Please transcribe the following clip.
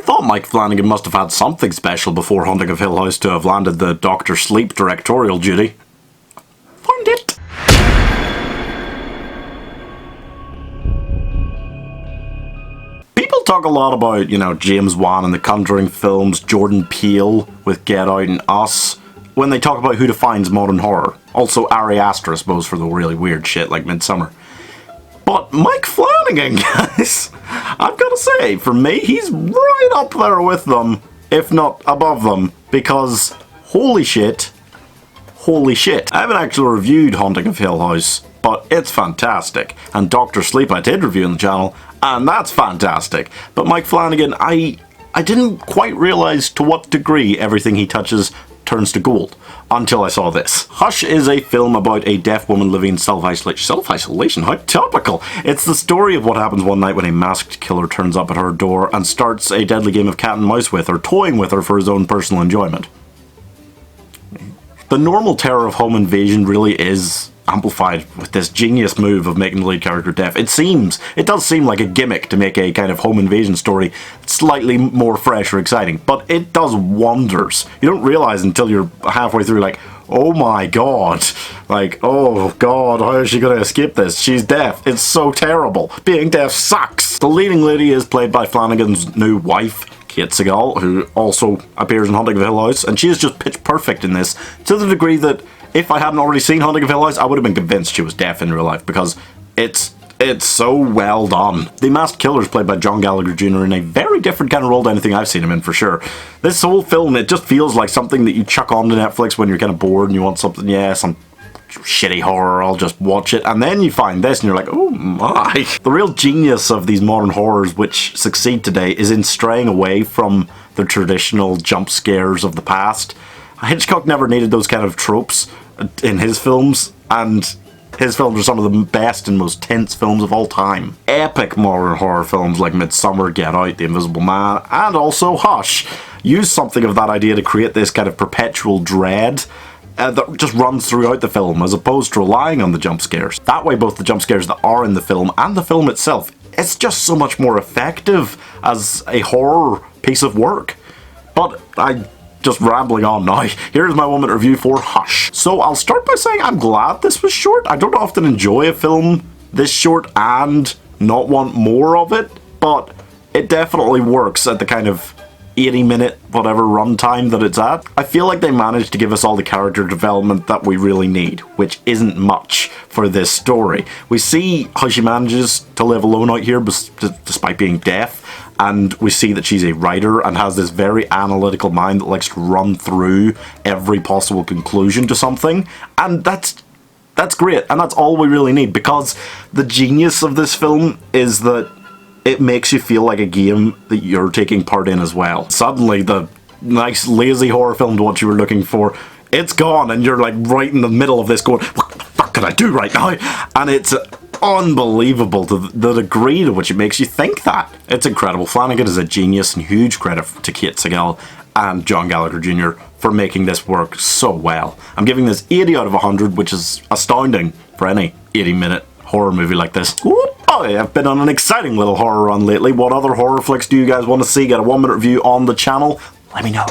thought Mike Flanagan must have had something special before Haunting of Hill House to have landed the Dr. Sleep directorial duty. Found it! People talk a lot about, you know, James Wan and the Conjuring films, Jordan Peele with Get Out and Us, when they talk about who defines modern horror. Also Ari Aster, I suppose, for the really weird shit like Midsommar. But Mike Flanagan, guys, I've got to say, for me, he's right up there with them, if not above them, because holy shit. I haven't actually reviewed Haunting of Hill House, but it's fantastic. And Dr. Sleep I did review on the channel, and that's fantastic. But Mike Flanagan, I didn't quite realise to what degree everything he touches turns to gold until I saw this. Hush is a film about a deaf woman living in self-isolation. Self-isolation? How topical! It's the story of what happens one night when a masked killer turns up at her door and starts a deadly game of cat and mouse with her, toying with her for his own personal enjoyment. The normal terror of home invasion really is amplified with this genius move of making the lead character deaf. It does seem like a gimmick to make a kind of home invasion story slightly more fresh or exciting, but it does wonders. You don't realise until you're halfway through, like, oh my god, like, oh god, how is she going to escape this? She's deaf. It's so terrible. Being deaf sucks. The leading lady is played by Flanagan's new wife, Kate Siegel, who also appears in Haunting of Hill House, and she is just pitch perfect in this, to the degree that if I hadn't already seen Haunting of Hill House, I would have been convinced she was deaf in real life, because it's so well done. The masked killer is played by John Gallagher Jr. in a very different kind of role to anything I've seen him in, for sure. This whole film, it just feels like something that you chuck on to Netflix when you're kind of bored and you want something, yeah, some shitty horror, I'll just watch it, and then you find this and you're like, oh my. The real genius of these modern horrors which succeed today is in straying away from the traditional jump scares of the past. Hitchcock never needed those kind of tropes in his films, and his films are some of the best and most tense films of all time. Epic modern horror films like Midsommar, Get Out, The Invisible Man, and also Hush use something of that idea to create this kind of perpetual dread that just runs throughout the film, as opposed to relying on the jump scares. That way, both the jump scares that are in the film and the film itself, it's just so much more effective as a horror piece of work. But I'm just rambling on now. Here's my 1 minute review for Hush. So I'll start by saying I'm glad this was short. I don't often enjoy a film this short and not want more of it, but it definitely works at the kind of 80-minute whatever runtime that it's at. I feel like they managed to give us all the character development that we really need, which isn't much for this story. We see how she manages to live alone out here despite being deaf, and we see that she's a writer and has this very analytical mind that likes to run through every possible conclusion to something, and that's great, and that's all we really need, because the genius of this film is that it makes you feel like a game that you're taking part in as well. Suddenly, the nice, lazy horror film to what you were looking for, it's gone, and you're like right in the middle of this going, what the fuck can I do right now? And it's unbelievable to the degree to which it makes you think that. It's incredible. Flanagan is a genius, and huge credit to Kate Siegel and John Gallagher Jr. for making this work so well. I'm giving this 80 out of 100, which is astounding for any 80-minute horror movie like this. Oh yeah, I've been on an exciting little horror run lately. What other horror flicks do you guys want to see? Get a 1 minute review on the channel? Let me know.